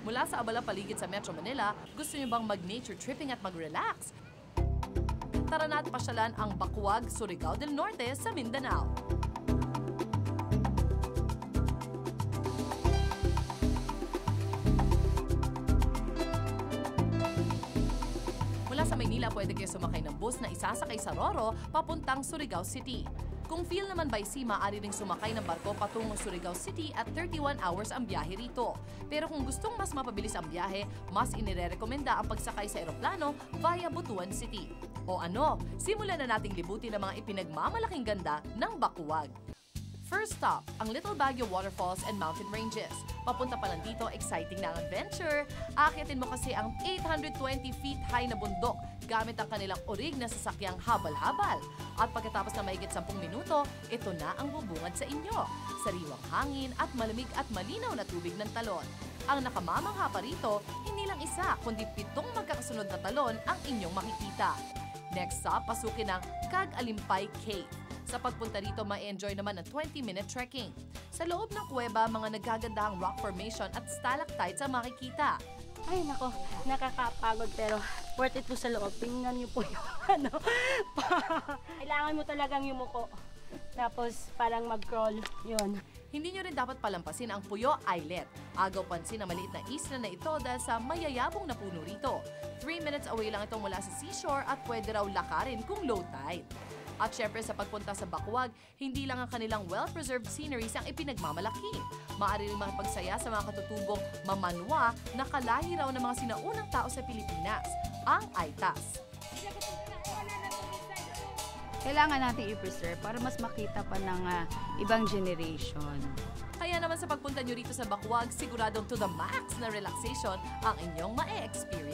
Mula sa abala paligid sa Metro Manila, gusto niyo bang mag-nature tripping at mag-relax? Tara na at pasyalan ang Bacuag, Surigao del Norte sa Mindanao. Mula sa Maynila, pwede kayo sumakay ng bus na isasakay sa Roro papuntang Surigao City. Kung feel naman by sea, maaari ring sumakay ng barko patungong Surigao City at 31 hours ang biyahe rito. Pero kung gustong mas mapabilis ang biyahe, mas inirerekomenda ang pagsakay sa eroplano via Butuan City. O ano, simulan na nating libutin ang mga ipinagmamalaking ganda ng Bacuag. First stop, ang Little Baguio Waterfalls and Mountain Ranges. Papunta pa lang dito, exciting na ang adventure. Akyatin mo kasi ang 820 feet high na bundok gamit ang kanilang orig na sasakyang habal-habal. At pagkatapos ng mahigit 10 minuto, ito na ang bubungad sa inyo. Sariwang hangin at malamig at malinaw na tubig ng talon. Ang nakamamangha pa rito, hindi lang isa kundi 7 magkakasunod na talon ang inyong makikita. Next stop, pasukin ang Cag-Alimpay Cave. Sa pagpunta rito, ma-enjoy naman ang 20-minute trekking. Sa loob ng kuweba, mga nagagandahang rock formation at stalactites ang makikita. Ay nako, nakakapagod pero worth it po sa loob. Tingnan niyo po yung ano. Kailangan mo talagang yumuko. Tapos parang mag-crawl, yun. Hindi nyo rin dapat palampasin ang Puyo Islet. Agaw pansin ang maliit na isla na ito dahil sa mayayabong na puno rito. 3 minutes away lang ito mula sa seashore at pwede raw lakarin kung low tide. At syempre sa pagpunta sa Bacuag, hindi lang ang kanilang well-preserved sceneries ang ipinagmamalaki. Maaari rin makipagsaya sa mga katutubong mamanwa na kalahi raw ng mga sinaunang tao sa Pilipinas, ang Aitas. Kailangan natin i-preserve para mas makita pa ng ibang generation. Kaya naman sa pagpunta nyo rito sa Bacuag, siguradong to the max na relaxation ang inyong ma-experience.